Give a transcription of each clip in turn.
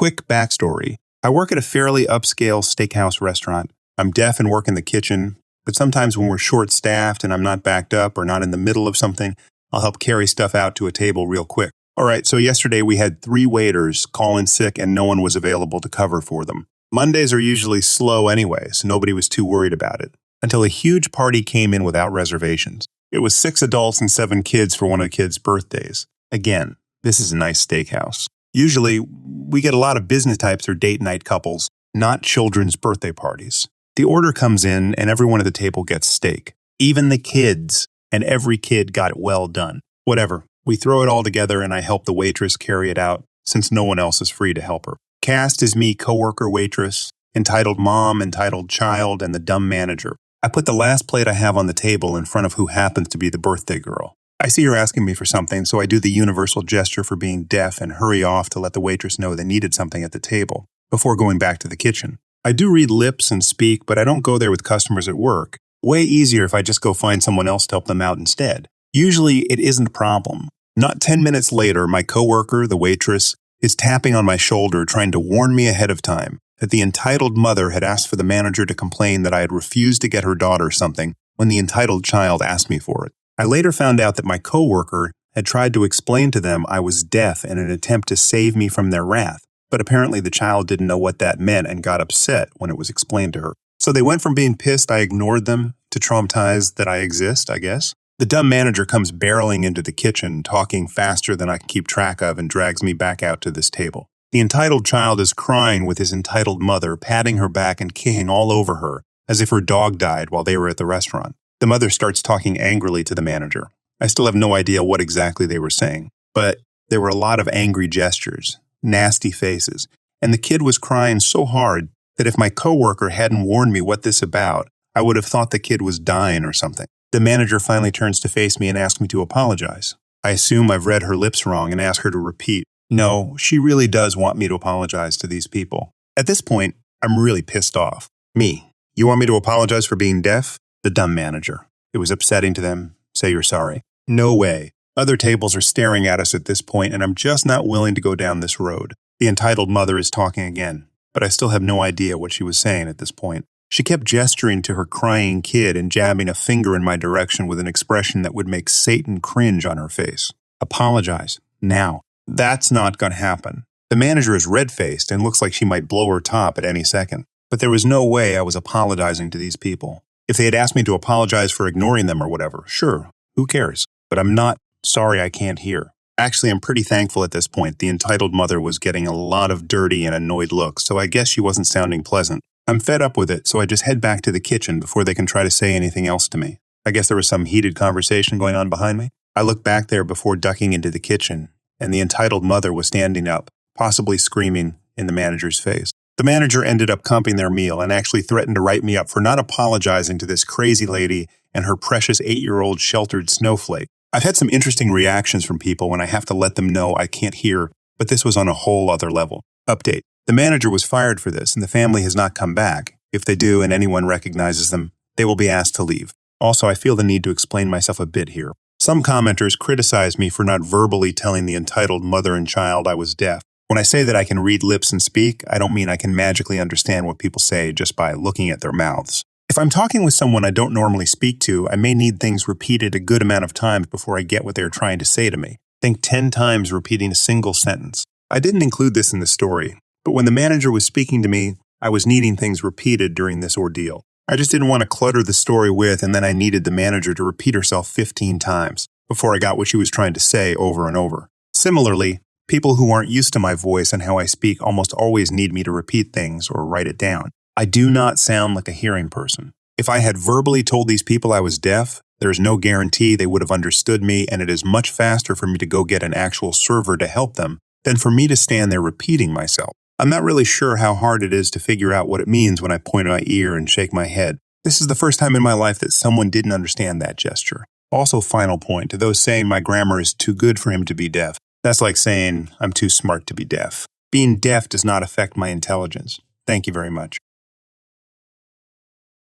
Quick backstory. I work at a fairly upscale steakhouse restaurant. I'm deaf and work in the kitchen, but sometimes when we're short-staffed and I'm not backed up or not in the middle of something, I'll help carry stuff out to a table real quick. All right, so yesterday we had 3 waiters call in sick and no one was available to cover for them. Mondays are usually slow anyway, so nobody was too worried about it. Until a huge party came in without reservations. It was 6 adults and 7 kids for one of the kids' birthdays. Again, this is a nice steakhouse. Usually, we get a lot of business types or date night couples, not children's birthday parties. The order comes in and everyone at the table gets steak. Even the kids, and every kid got it well done. Whatever. We throw it all together and I help the waitress carry it out, since no one else is free to help her. Cast is me, coworker waitress, entitled mom, entitled child, and the dumb manager. I put the last plate I have on the table in front of who happens to be the birthday girl. I see her asking me for something, so I do the universal gesture for being deaf and hurry off to let the waitress know they needed something at the table, before going back to the kitchen. I do read lips and speak, but I don't go there with customers at work. Way easier if I just go find someone else to help them out instead. Usually, it isn't a problem. Not 10 minutes later, my coworker, the waitress, is tapping on my shoulder trying to warn me ahead of time that the entitled mother had asked for the manager to complain that I had refused to get her daughter something when the entitled child asked me for it. I later found out that my coworker had tried to explain to them I was deaf in an attempt to save me from their wrath, but apparently the child didn't know what that meant and got upset when it was explained to her. So they went from being pissed I ignored them to traumatized that I exist, I guess. The dumb manager comes barreling into the kitchen, talking faster than I can keep track of, and drags me back out to this table. The entitled child is crying with his entitled mother, patting her back and kicking all over her, as if her dog died while they were at the restaurant. The mother starts talking angrily to the manager. I still have no idea what exactly they were saying, but there were a lot of angry gestures, nasty faces, and the kid was crying so hard that if my coworker hadn't warned me what this about, I would have thought the kid was dying or something. The manager finally turns to face me and asks me to apologize. I assume I've read her lips wrong and ask her to repeat. No, she really does want me to apologize to these people. At this point, I'm really pissed off. Me. You want me to apologize for being deaf? The dumb manager. It was upsetting to them. Say you're sorry. No way. Other tables are staring at us at this point, and I'm just not willing to go down this road. The entitled mother is talking again, but I still have no idea what she was saying at this point. She kept gesturing to her crying kid and jabbing a finger in my direction with an expression that would make Satan cringe on her face. Apologize. Now. That's not going to happen. The manager is red-faced and looks like she might blow her top at any second. But there was no way I was apologizing to these people. If they had asked me to apologize for ignoring them or whatever, sure, who cares? But I'm not sorry I can't hear. Actually, I'm pretty thankful at this point. The entitled mother was getting a lot of dirty and annoyed looks, so I guess she wasn't sounding pleasant. I'm fed up with it, so I just head back to the kitchen before they can try to say anything else to me. I guess there was some heated conversation going on behind me. I look back there before ducking into the kitchen, and the entitled mother was standing up, possibly screaming in the manager's face. The manager ended up comping their meal and actually threatened to write me up for not apologizing to this crazy lady and her precious 8-year-old sheltered snowflake. I've had some interesting reactions from people when I have to let them know I can't hear, but this was on a whole other level. Update. The manager was fired for this, and the family has not come back. If they do and anyone recognizes them, they will be asked to leave. Also, I feel the need to explain myself a bit here. Some commenters criticized me for not verbally telling the entitled mother and child I was deaf. When I say that I can read lips and speak, I don't mean I can magically understand what people say just by looking at their mouths. If I'm talking with someone I don't normally speak to, I may need things repeated a good amount of times before I get what they're trying to say to me. Think 10 times repeating a single sentence. I didn't include this in the story, but when the manager was speaking to me, I was needing things repeated during this ordeal. I just didn't want to clutter the story with, and then I needed the manager to repeat herself 15 times before I got what she was trying to say over and over. Similarly, people who aren't used to my voice and how I speak almost always need me to repeat things or write it down. I do not sound like a hearing person. If I had verbally told these people I was deaf, there is no guarantee they would have understood me, and it is much faster for me to go get an actual server to help them than for me to stand there repeating myself. I'm not really sure how hard it is to figure out what it means when I point my ear and shake my head. This is the first time in my life that someone didn't understand that gesture. Also, final point, to those saying my grammar is too good for him to be deaf. That's like saying I'm too smart to be deaf. Being deaf does not affect my intelligence. Thank you very much.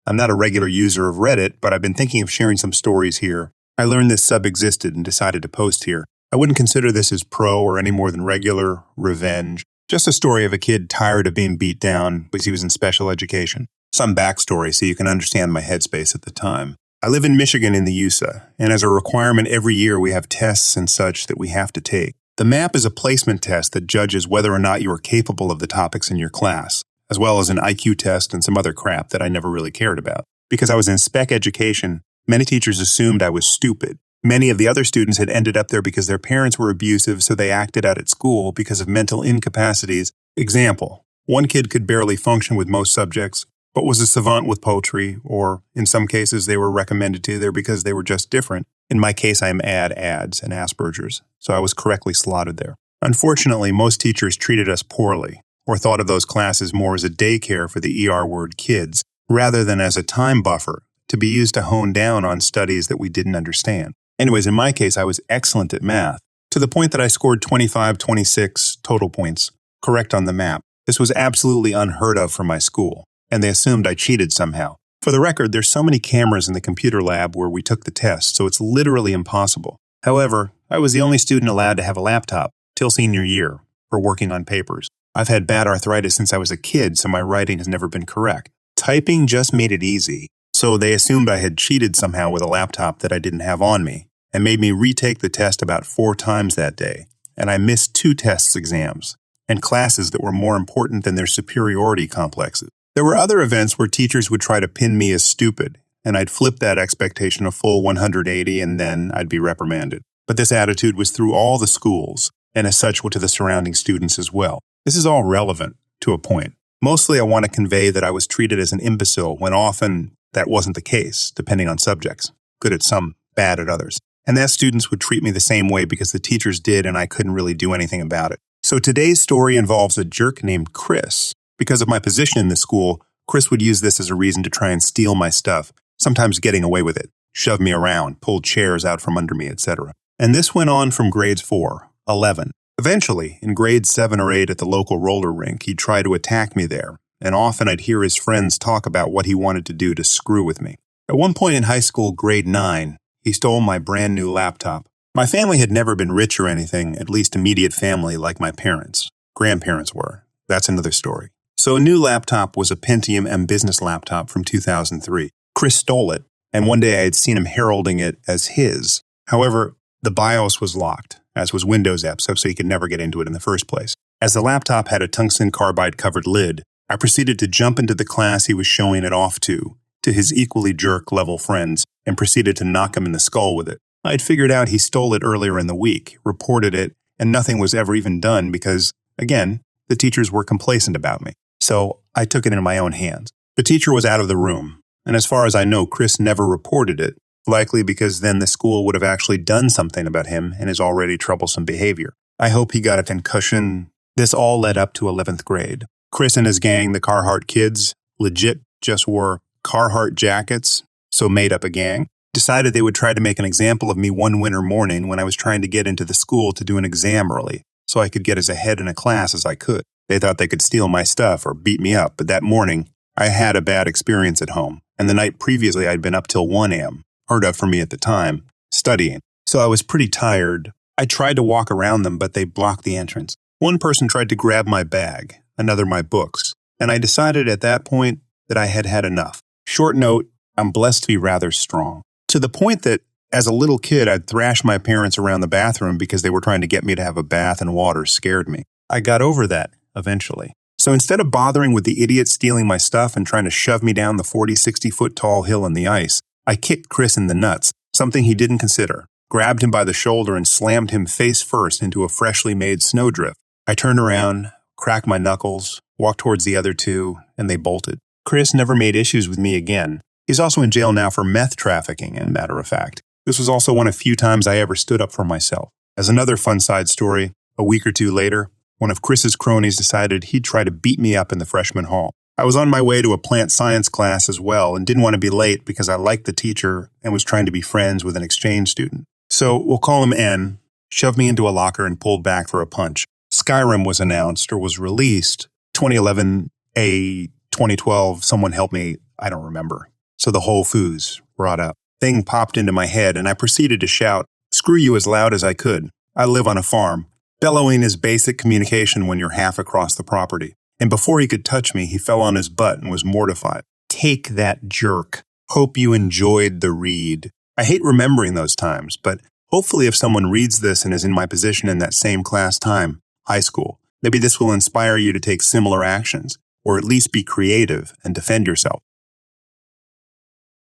I'm not a regular user of Reddit, but I've been thinking of sharing some stories here. I learned this sub existed and decided to post here. I wouldn't consider this as pro or any more than regular, revenge, Just a story of a kid tired of being beat down because he was in special education. Some backstory so you can understand my headspace at the time. I live in Michigan in the USA, and as a requirement every year we have tests and such that we have to take. The MAP is a placement test that judges whether or not you are capable of the topics in your class, as well as an IQ test and some other crap that I never really cared about. Because I was in spec education, many teachers assumed I was stupid. Many of the other students had ended up there because their parents were abusive, so they acted out at school because of mental incapacities. Example, one kid could barely function with most subjects, but was a savant with poetry, or in some cases they were recommended to there because they were just different. In my case, I'm ADS and Asperger's, so I was correctly slotted there. Unfortunately, most teachers treated us poorly, or thought of those classes more as a daycare for the ER word kids, rather than as a time buffer to be used to hone down on studies that we didn't understand. Anyways, in my case, I was excellent at math, to the point that I scored 26 total points, correct on the map. This was absolutely unheard of for my school, and they assumed I cheated somehow. For the record, there's so many cameras in the computer lab where we took the test, so it's literally impossible. However, I was the only student allowed to have a laptop till senior year for working on papers. I've had bad arthritis since I was a kid, so my writing has never been correct. Typing just made it easy, so they assumed I had cheated somehow with a laptop that I didn't have on me, and made me retake the test about 4 times that day, and I missed 2 tests exams, and classes that were more important than their superiority complexes. There were other events where teachers would try to pin me as stupid, and I'd flip that expectation a full 180 and then I'd be reprimanded. But this attitude was through all the schools, and as such to the surrounding students as well. This is all relevant to a point. Mostly I want to convey that I was treated as an imbecile when often that wasn't the case, depending on subjects. Good at some, bad at others. And that students would treat me the same way because the teachers did and I couldn't really do anything about it. So today's story involves a jerk named Chris. Because of my position in the school, Chris would use this as a reason to try and steal my stuff, sometimes getting away with it, shove me around, pull chairs out from under me, etc. And this went on from grades 4, 11. Eventually, in grades 7 or 8 at the local roller rink, he'd try to attack me there, and often I'd hear his friends talk about what he wanted to do to screw with me. At one point in high school, grade 9, he stole my brand new laptop. My family had never been rich or anything, at least immediate family like my parents. Grandparents were. That's another story. So a new laptop was a Pentium M business laptop from 2003. Chris stole it, and one day I had seen him heralding it as his. However, the BIOS was locked, as was Windows app, so he could never get into it in the first place. As the laptop had a tungsten carbide covered lid, I proceeded to jump into the class he was showing it off to his equally jerk-level friends, and proceeded to knock him in the skull with it. I'd figured out he stole it earlier in the week, reported it, and nothing was ever even done because, again, the teachers were complacent about me. So I took it into my own hands. The teacher was out of the room, and as far as I know, Chris never reported it, likely because then the school would have actually done something about him and his already troublesome behavior. I hope he got a concussion. This all led up to 11th grade. Chris and his gang, the Carhartt kids, legit just wore Carhartt jackets, so made up a gang, decided they would try to make an example of me one winter morning when I was trying to get into the school to do an exam early, so I could get as ahead in a class as I could. They thought they could steal my stuff or beat me up, but that morning, I had a bad experience at home, and the night previously I'd been up till 1 a.m., heard of for me at the time, studying. So I was pretty tired. I tried to walk around them, but they blocked the entrance. One person tried to grab my bag, another my books, and I decided at that point that I had had enough. Short note, I'm blessed to be rather strong. To the point that, as a little kid, I'd thrash my parents around the bathroom because they were trying to get me to have a bath and water scared me. I got over that eventually. So instead of bothering with the idiot stealing my stuff and trying to shove me down the 40-60-foot tall hill in the ice, I kicked Chris in the nuts, something he didn't consider, grabbed him by the shoulder and slammed him face first into a freshly made snowdrift. I turned around, cracked my knuckles, walked towards the other two, and they bolted. Chris never made issues with me again. He's also in jail now for meth trafficking, as a matter of fact. This was also one of few times I ever stood up for myself. As another fun side story, a week or two later, one of Chris's cronies decided he'd try to beat me up in the freshman hall. I was on my way to a plant science class as well and didn't want to be late because I liked the teacher and was trying to be friends with an exchange student. So we'll call him N, shoved me into a locker and pulled back for a punch. Skyrim was announced or was released 2011, 2012, someone help me, I don't remember. So the Whole Foods brought up. Thing popped into my head and I proceeded to shout, "Screw you," as loud as I could. I live on a farm. Bellowing is basic communication when you're half across the property. And before he could touch me, he fell on his butt and was mortified. Take that, jerk. Hope you enjoyed the read. I hate remembering those times, but hopefully if someone reads this and is in my position in that same class time, high school, maybe this will inspire you to take similar actions, or at least be creative and defend yourself.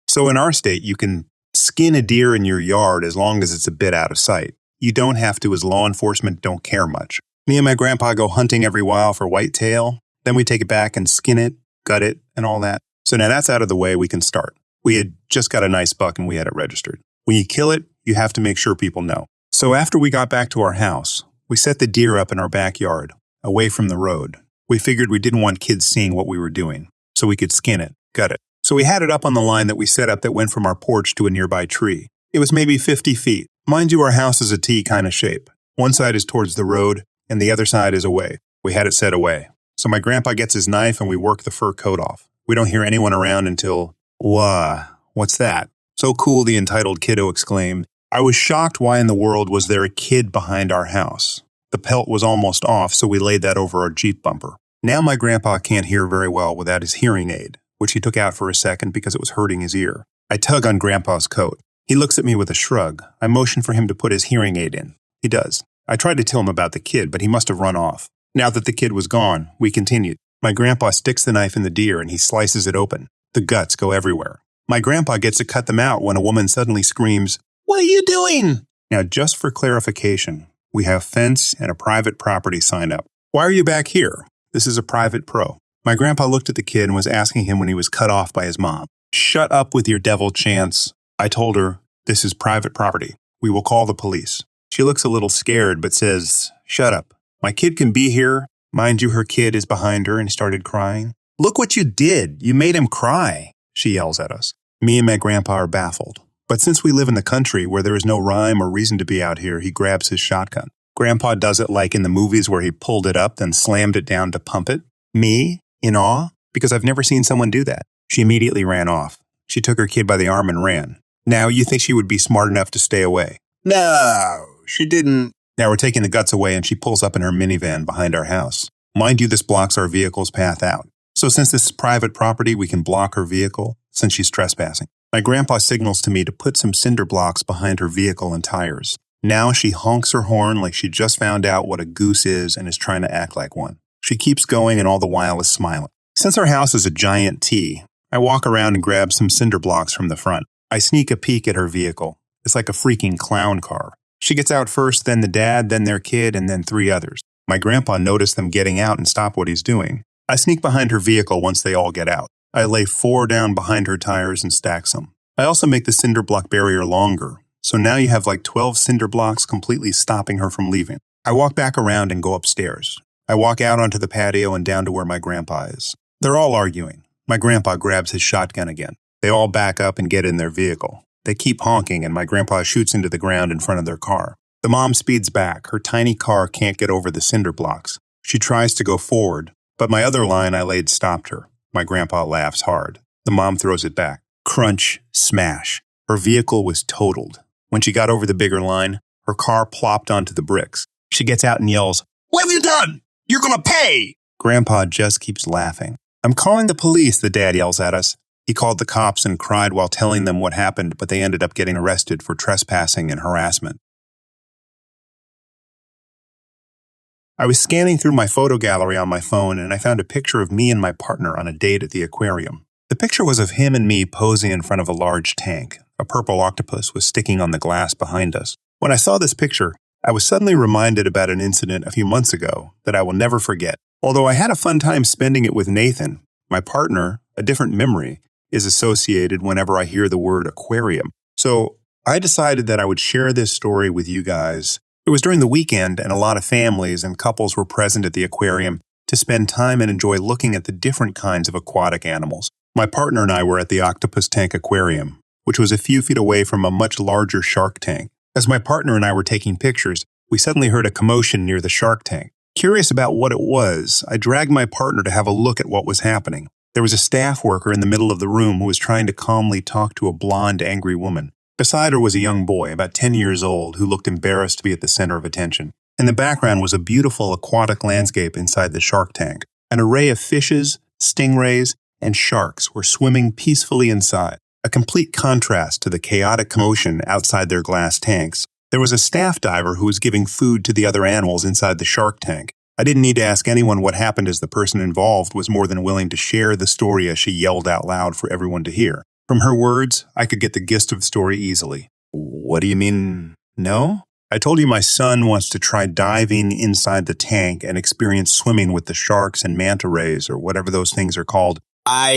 So in our state, you can skin a deer in your yard as long as it's a bit out of sight. You don't have to, as law enforcement don't care much. Me and my grandpa go hunting every while for whitetail, then we take it back and skin it, gut it, and all that. So now that's out of the way, we can start. We had just got a nice buck and we had it registered. When you kill it, you have to make sure people know. So after we got back to our house, we set the deer up in our backyard, away from the road. We figured we didn't want kids seeing what we were doing, so we could skin it, gut it. So we had it up on the line that we set up that went from our porch to a nearby tree. It was maybe 50 feet. Mind you, our house is a T kind of shape. One side is towards the road, and the other side is away. We had it set away. So my grandpa gets his knife, and we work the fur coat off. We don't hear anyone around until, what's that? So cool, the entitled kiddo exclaimed. I was shocked why in the world was there a kid behind our house. The pelt was almost off, so we laid that over our Jeep bumper. Now my grandpa can't hear very well without his hearing aid, which he took out for a second because it was hurting his ear. I tug on Grandpa's coat. He looks at me with a shrug. I motion for him to put his hearing aid in. He does. I tried to tell him about the kid, but he must have run off. Now that the kid was gone, we continued. My grandpa sticks the knife in the deer and he slices it open. The guts go everywhere. My grandpa gets to cut them out when a woman suddenly screams, "What are you doing?" Now, just for clarification, we have fence and a private property sign up. Why are you back here? This is a private pro. My grandpa looked at the kid and was asking him when he was cut off by his mom. Shut up with your devil chants. I told her, this is private property. We will call the police. She looks a little scared but says, shut up. My kid can be here. Mind you, her kid is behind her and started crying. Look what you did. You made him cry, she yells at us. Me and my grandpa are baffled. But since we live in the country where there is no rhyme or reason to be out here, he grabs his shotgun. Grandpa does it like in the movies where he pulled it up, then slammed it down to pump it. Me, in awe, because I've never seen someone do that. She immediately ran off. She took her kid by the arm and ran. Now, you think she would be smart enough to stay away? No, she didn't. Now we're taking the guts away and she pulls up in her minivan behind our house. Mind you, this blocks our vehicle's path out. So since this is private property, we can block her vehicle since she's trespassing. My grandpa signals to me to put some cinder blocks behind her vehicle and tires. Now she honks her horn like she just found out what a goose is and is trying to act like one. She keeps going and all the while is smiling. Since our house is a giant T, I walk around and grab some cinder blocks from the front. I sneak a peek at her vehicle. It's like a freaking clown car. She gets out first, then the dad, then their kid, and then 3 others. My grandpa noticed them getting out and stopped what he's doing. I sneak behind her vehicle once they all get out. I lay 4 down behind her tires and stack some. I also make the cinder block barrier longer, so now you have like 12 cinder blocks completely stopping her from leaving. I walk back around and go upstairs. I walk out onto the patio and down to where my grandpa is. They're all arguing. My grandpa grabs his shotgun again. They all back up and get in their vehicle. They keep honking and my grandpa shoots into the ground in front of their car. The mom speeds back. Her tiny car can't get over the cinder blocks. She tries to go forward, but my other line I laid stopped her. My grandpa laughs hard. The mom throws it back. Crunch, smash. Her vehicle was totaled. When she got over the bigger line, her car plopped onto the bricks. She gets out and yells, "What have you done? You're gonna pay!" Grandpa just keeps laughing. "I'm calling the police," the dad yells at us. He called the cops and cried while telling them what happened, but they ended up getting arrested for trespassing and harassment. I was scanning through my photo gallery on my phone and I found a picture of me and my partner on a date at the aquarium. The picture was of him and me posing in front of a large tank. A purple octopus was sticking on the glass behind us. When I saw this picture, I was suddenly reminded about an incident a few months ago that I will never forget. Although I had a fun time spending it with Nathan, my partner, a different memory, is associated whenever I hear the word aquarium. So I decided that I would share this story with you guys. It was during the weekend and a lot of families and couples were present at the aquarium to spend time and enjoy looking at the different kinds of aquatic animals. My partner and I were at the Octopus Tank Aquarium, which was a few feet away from a much larger shark tank. As my partner and I were taking pictures, we suddenly heard a commotion near the shark tank. Curious about what it was, I dragged my partner to have a look at what was happening. There was a staff worker in the middle of the room who was trying to calmly talk to a blonde, angry woman. Beside her was a young boy, about 10 years old, who looked embarrassed to be at the center of attention. In the background was a beautiful aquatic landscape inside the shark tank. An array of fishes, stingrays, and sharks were swimming peacefully inside, a complete contrast to the chaotic commotion outside their glass tanks. There was a staff diver who was giving food to the other animals inside the shark tank. I didn't need to ask anyone what happened as the person involved was more than willing to share the story as she yelled out loud for everyone to hear. From her words, I could get the gist of the story easily. What do you mean, no? I told you my son wants to try diving inside the tank and experience swimming with the sharks and manta rays or whatever those things are called. I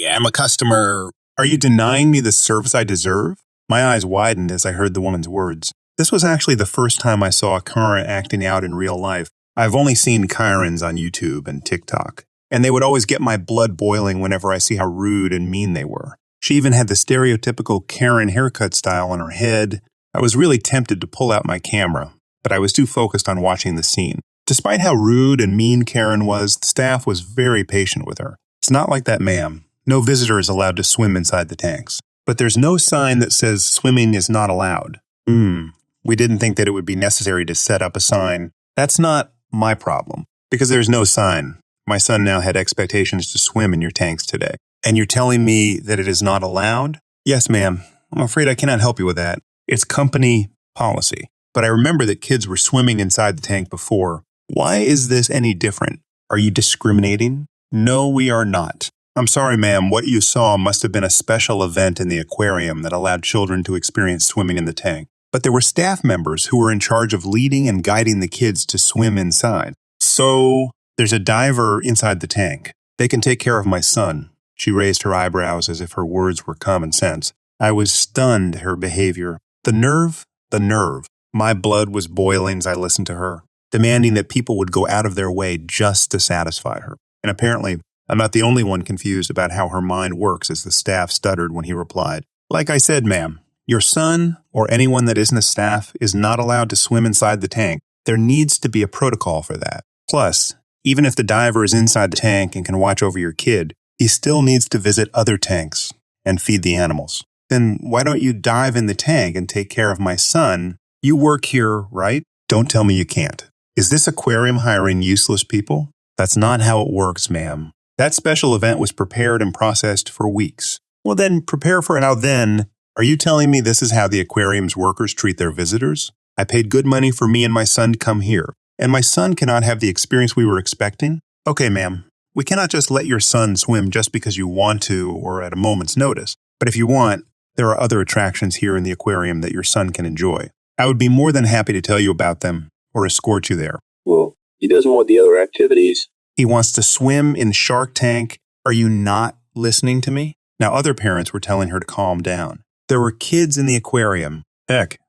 am a customer. Are you denying me the service I deserve? My eyes widened as I heard the woman's words. This was actually the first time I saw Kara acting out in real life. I've only seen Karens on YouTube and TikTok, and they would always get my blood boiling whenever I see how rude and mean they were. She even had the stereotypical Karen haircut style on her head. I was really tempted to pull out my camera, but I was too focused on watching the scene. Despite how rude and mean Karen was, the staff was very patient with her. It's not like that, ma'am. No visitor is allowed to swim inside the tanks. But there's no sign that says swimming is not allowed. We didn't think that it would be necessary to set up a sign. That's not my problem, because there's no sign. My son now had expectations to swim in your tanks today. And you're telling me that it is not allowed? Yes, ma'am. I'm afraid I cannot help you with that. It's company policy. But I remember that kids were swimming inside the tank before. Why is this any different? Are you discriminating? No, we are not. I'm sorry, ma'am. What you saw must have been a special event in the aquarium that allowed children to experience swimming in the tank. But there were staff members who were in charge of leading and guiding the kids to swim inside. So there's a diver inside the tank. They can take care of my son. She raised her eyebrows as if her words were common sense. I was stunned at her behavior. The nerve. My blood was boiling as I listened to her, demanding that people would go out of their way just to satisfy her. And apparently, I'm not the only one confused about how her mind works, as the staff stuttered when he replied. Like I said, ma'am, your son, or anyone that isn't a staff, is not allowed to swim inside the tank. There needs to be a protocol for that. Plus, even if the diver is inside the tank and can watch over your kid, he still needs to visit other tanks and feed the animals. Then why don't you dive in the tank and take care of my son? You work here, right? Don't tell me you can't. Is this aquarium hiring useless people? That's not how it works, ma'am. That special event was prepared and processed for weeks. Well, then prepare for it now then. Are you telling me this is how the aquarium's workers treat their visitors? I paid good money for me and my son to come here, and my son cannot have the experience we were expecting? Okay, ma'am. We cannot just let your son swim just because you want to or at a moment's notice. But if you want, there are other attractions here in the aquarium that your son can enjoy. I would be more than happy to tell you about them or escort you there. Well, he doesn't want the other activities. He wants to swim in Shark Tank. Are you not listening to me? Now, other parents were telling her to calm down. There were kids in the aquarium. Heck,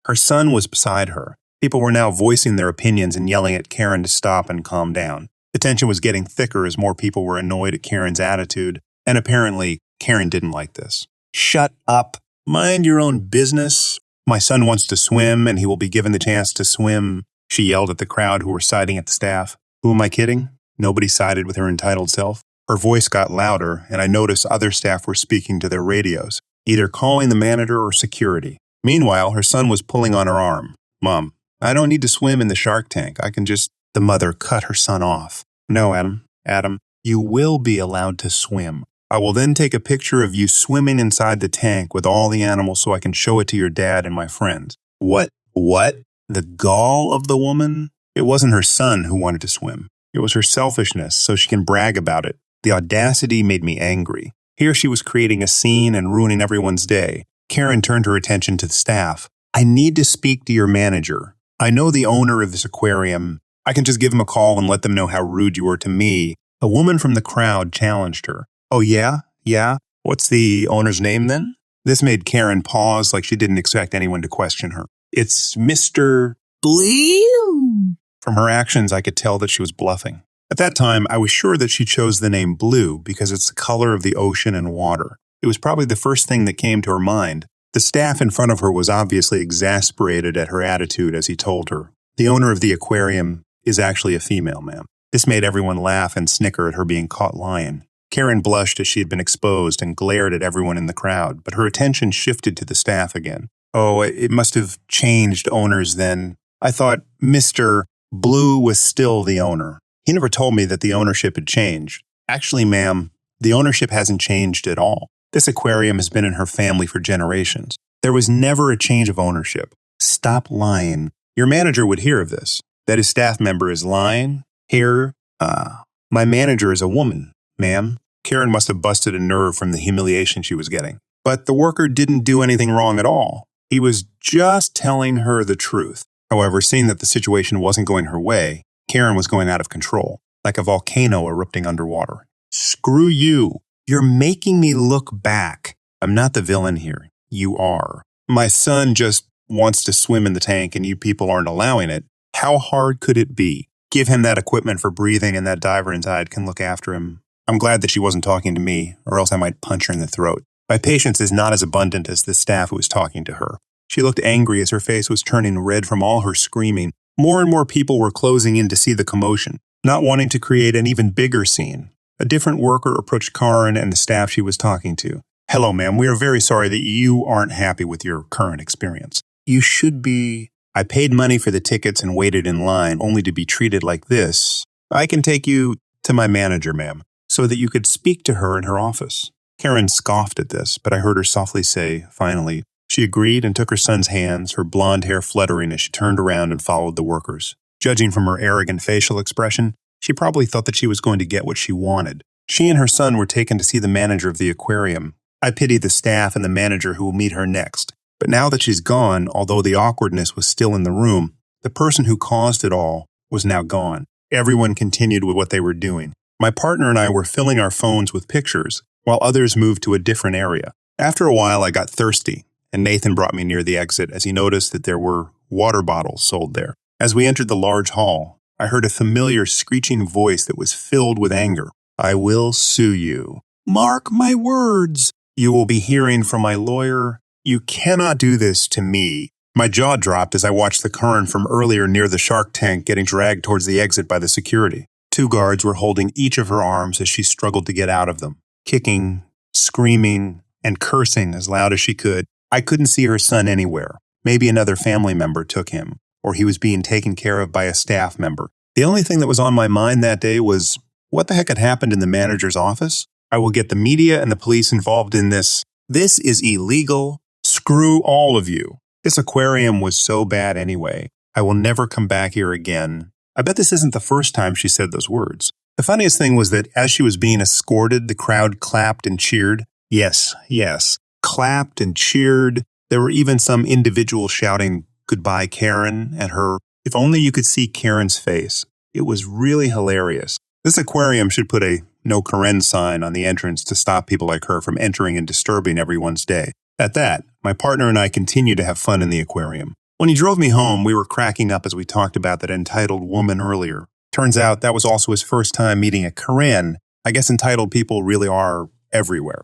her son was beside her. People were now voicing their opinions and yelling at Karen to stop and calm down. The tension was getting thicker as more people were annoyed at Karen's attitude, and apparently, Karen didn't like this. Shut up. Mind your own business. My son wants to swim, and he will be given the chance to swim, she yelled at the crowd who were siding at the staff. Who am I kidding? Nobody sided with her entitled self. Her voice got louder, and I noticed other staff were speaking to their radios, either calling the manager or security. Meanwhile, her son was pulling on her arm. Mom, I don't need to swim in the shark tank. I can just... The mother cut her son off. No, Adam, you will be allowed to swim. I will then take a picture of you swimming inside the tank with all the animals so I can show it to your dad and my friends. What? The gall of the woman? It wasn't her son who wanted to swim. It was her selfishness, so she can brag about it. The audacity made me angry. Here she was creating a scene and ruining everyone's day. Karen turned her attention to the staff. I need to speak to your manager. I know the owner of this aquarium. I can just give him a call and let them know how rude you were to me. A woman from the crowd challenged her. Oh, yeah? What's the owner's name then? This made Karen pause like she didn't expect anyone to question her. It's Mr. Blue. From her actions, I could tell that she was bluffing. At that time, I was sure that she chose the name Blue because it's the color of the ocean and water. It was probably the first thing that came to her mind. The staff in front of her was obviously exasperated at her attitude as he told her. The owner of the aquarium is actually a female, ma'am. This made everyone laugh and snicker at her being caught lying. Karen blushed as she had been exposed and glared at everyone in the crowd, but her attention shifted to the staff again. Oh, it must have changed owners then. I thought Mr. Blue was still the owner. He never told me that the ownership had changed. Actually, ma'am, the ownership hasn't changed at all. This aquarium has been in her family for generations. There was never a change of ownership. Stop lying. Your manager would hear of this. That his staff member is lying? Here, my manager is a woman, ma'am. Karen must have busted a nerve from the humiliation she was getting. But the worker didn't do anything wrong at all. He was just telling her the truth. However, seeing that the situation wasn't going her way, Karen was going out of control, like a volcano erupting underwater. Screw you. You're making me look back. I'm not the villain here. You are. My son just wants to swim in the tank and you people aren't allowing it. How hard could it be? Give him that equipment for breathing and that diver inside can look after him. I'm glad that she wasn't talking to me, or else I might punch her in the throat. My patience is not as abundant as the staff who was talking to her. She looked angry as her face was turning red from all her screaming. More and more people were closing in to see the commotion, not wanting to create an even bigger scene. A different worker approached Karen and the staff she was talking to. Hello, ma'am. We are very sorry that you aren't happy with your current experience. You should be. I paid money for the tickets and waited in line only to be treated like this. I can take you to my manager, ma'am, so that you could speak to her in her office. Karen scoffed at this, but I heard her softly say, finally. She agreed and took her son's hands, her blonde hair fluttering as she turned around and followed the workers. Judging from her arrogant facial expression, she probably thought that she was going to get what she wanted. She and her son were taken to see the manager of the aquarium. I pity the staff and the manager who will meet her next. But now that she's gone, although the awkwardness was still in the room, the person who caused it all was now gone. Everyone continued with what they were doing. My partner and I were filling our phones with pictures, while others moved to a different area. After a while, I got thirsty, and Nathan brought me near the exit as he noticed that there were water bottles sold there. As we entered the large hall, I heard a familiar screeching voice that was filled with anger. I will sue you. Mark my words. You will be hearing from my lawyer. You cannot do this to me. My jaw dropped as I watched the Karen from earlier near the shark tank getting dragged towards the exit by the security. 2 guards were holding each of her arms as she struggled to get out of them, kicking, screaming, and cursing as loud as she could. I couldn't see her son anywhere. Maybe another family member took him, or he was being taken care of by a staff member. The only thing that was on my mind that day was, what the heck had happened in the manager's office? I will get the media and the police involved in this. This is illegal. Screw all of you. This aquarium was so bad anyway. I will never come back here again. I bet this isn't the first time she said those words. The funniest thing was that as she was being escorted, the crowd clapped and cheered. Yes, clapped and cheered. There were even some individuals shouting, "Goodbye, Karen," at her. If only you could see Karen's face. It was really hilarious. This aquarium should put a "No Karen" sign on the entrance to stop people like her from entering and disturbing everyone's day. At that, my partner and I continued to have fun in the aquarium. When he drove me home, we were cracking up as we talked about that entitled woman earlier. Turns out that was also his first time meeting a Karen. I guess entitled people really are everywhere.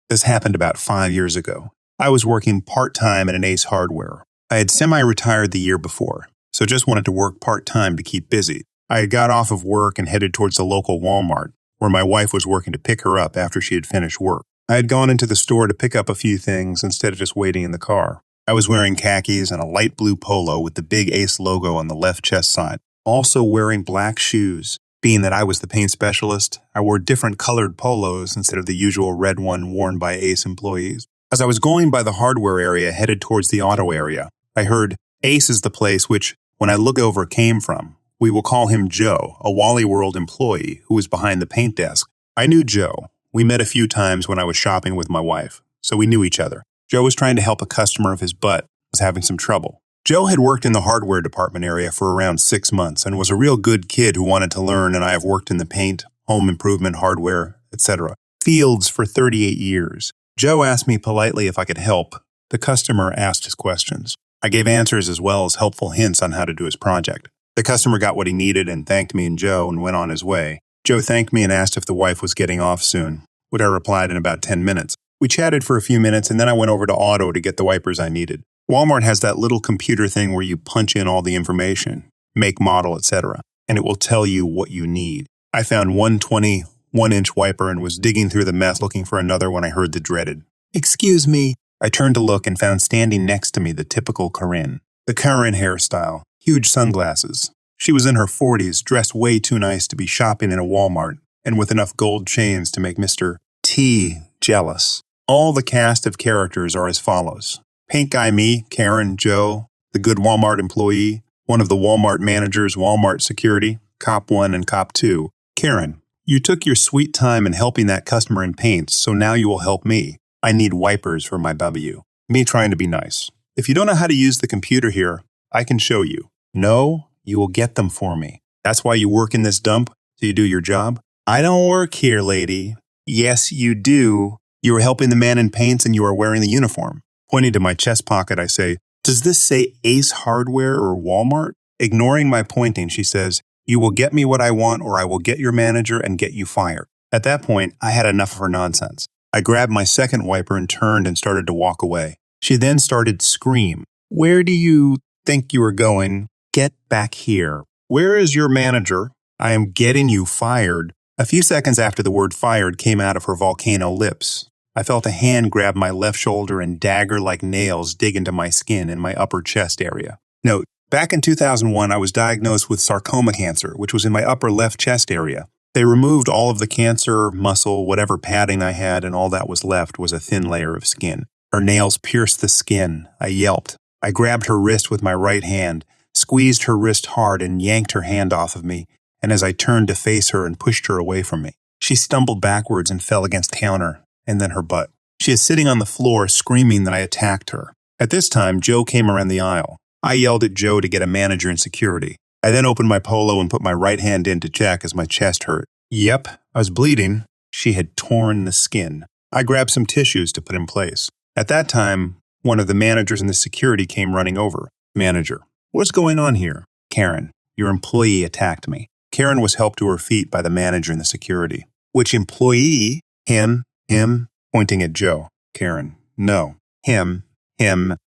This happened about 5 years ago. I was working part-time at an Ace Hardware. I had semi-retired the year before, so just wanted to work part-time to keep busy. I had got off of work and headed towards the local Walmart, where my wife was working to pick her up after she had finished work. I had gone into the store to pick up a few things instead of just waiting in the car. I was wearing khakis and a light blue polo with the big Ace logo on the left chest side. Also wearing black shoes. Being that I was the paint specialist, I wore different colored polos instead of the usual red one worn by Ace employees. As I was going by the hardware area headed towards the auto area, I heard, "Ace is the place which, when I look over, came from. We will call him Joe, a Wally World employee who was behind the paint desk." I knew Joe. We met a few times when I was shopping with my wife, so we knew each other. Joe was trying to help a customer of his but was having some trouble. Joe had worked in the hardware department area for around 6 months and was a real good kid who wanted to learn, and I have worked in the paint, home improvement, hardware, etc. fields for 38 years. Joe asked me politely if I could help. The customer asked his questions. I gave answers as well as helpful hints on how to do his project. The customer got what he needed and thanked me and Joe and went on his way. Joe thanked me and asked if the wife was getting off soon, which I replied in about 10 minutes. We chatted for a few minutes and then I went over to Auto to get the wipers I needed. Walmart has that little computer thing where you punch in all the information, make, model, etc., and it will tell you what you need. I found one 21-inch wiper and was digging through the mess looking for another when I heard the dreaded, "Excuse me, I turned to look and found standing next to me the typical Corinne. The Karen hairstyle, huge sunglasses. She was in her 40s, dressed way too nice to be shopping in a Walmart, and with enough gold chains to make Mr. T jealous. All the cast of characters are as follows. Paint guy me, Karen, Joe, the good Walmart employee, one of the Walmart managers, Walmart security, Cop 1 and Cop 2. Karen, you took your sweet time in helping that customer in paints, so now you will help me. I need wipers for my W. Me trying to be nice. If you don't know how to use the computer here, I can show you. No, you will get them for me. That's why you work in this dump, so you do your job? I don't work here, lady. Yes, you do. You are helping the man in paints and you are wearing the uniform. Pointing to my chest pocket, I say, does this say Ace Hardware or Walmart? Ignoring my pointing, she says, you will get me what I want or I will get your manager and get you fired. At that point, I had enough of her nonsense. I grabbed my second wiper and turned and started to walk away. She then started to scream. Where do you think you are going? Get back here. Where is your manager? I am getting you fired. A few seconds after the word fired came out of her volcano lips, I felt a hand grab my left shoulder and dagger-like nails dig into my skin in my upper chest area. Note, back in 2001, I was diagnosed with sarcoma cancer, which was in my upper left chest area. They removed all of the cancer, muscle, whatever padding I had, and all that was left was a thin layer of skin. Her nails pierced the skin. I yelped. I grabbed her wrist with my right hand, squeezed her wrist hard, and yanked her hand off of me, and as I turned to face her and pushed her away from me, she stumbled backwards and fell against the counter, and then her butt. She is sitting on the floor screaming that I attacked her. At this time, Joe came around the aisle. I yelled at Joe to get a manager in security. I then opened my polo and put my right hand in to check as my chest hurt. Yep, I was bleeding. She had torn the skin. I grabbed some tissues to put in place. At that time, one of the managers in the security came running over. Manager, what's going on here? Karen, your employee attacked me. Karen was helped to her feet by the manager in the security. Which employee? Him, pointing at Joe. Karen, no. Him,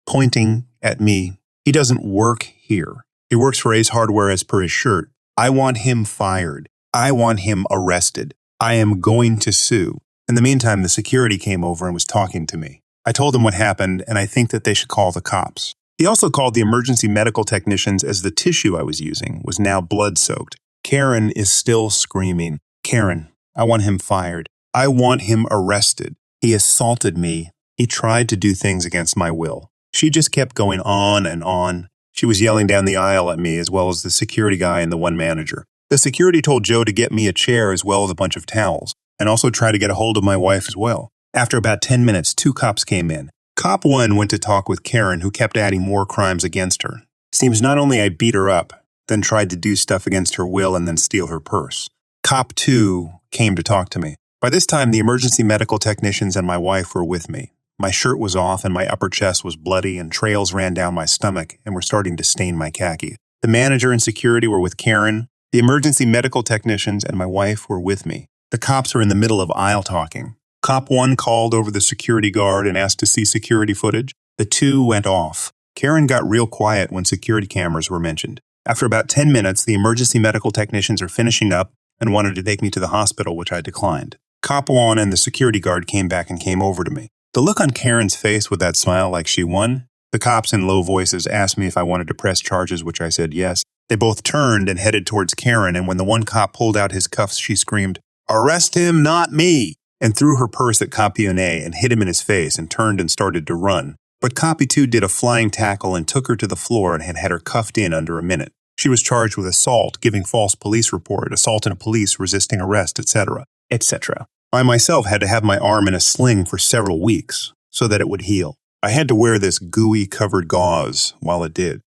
pointing at me. He doesn't work here. He works for Ace Hardware as per his shirt. I want him fired. I want him arrested. I am going to sue. In the meantime, the security came over and was talking to me. I told him what happened, and I think that they should call the cops. He also called the emergency medical technicians as the tissue I was using was now blood-soaked. Karen is still screaming. Karen, I want him fired. I want him arrested. He assaulted me. He tried to do things against my will. She just kept going on and on. She was yelling down the aisle at me as well as the security guy and the one manager. The security told Joe to get me a chair as well as a bunch of towels, and also try to get a hold of my wife as well. After about 10 minutes, 2 cops came in. Cop 1 went to talk with Karen, who kept adding more crimes against her. Seems not only I beat her up, then tried to do stuff against her will and then steal her purse. Cop 2 came to talk to me. By this time, the emergency medical technicians and my wife were with me. My shirt was off and my upper chest was bloody and trails ran down my stomach and were starting to stain my khaki. The manager and security were with Karen. The emergency medical technicians and my wife were with me. The cops were in the middle of aisle talking. Cop 1 called over the security guard and asked to see security footage. The 2 went off. Karen got real quiet when security cameras were mentioned. After about 10 minutes, the emergency medical technicians are finishing up and wanted to take me to the hospital, which I declined. Cop 1 and the security guard came back and came over to me. The look on Karen's face with that smile like she won. The cops in low voices asked me if I wanted to press charges, which I said yes. They both turned and headed towards Karen, and when the one cop pulled out his cuffs, she screamed, "Arrest him, not me!" and threw her purse at Copy 1 and hit him in his face and turned and started to run. But Copy 2 did a flying tackle and took her to the floor and had her cuffed in under a minute. She was charged with assault, giving false police report, assault on a police, resisting arrest, etc., etc. I myself had to have my arm in a sling for several weeks so that it would heal. I had to wear this gooey covered gauze while it did.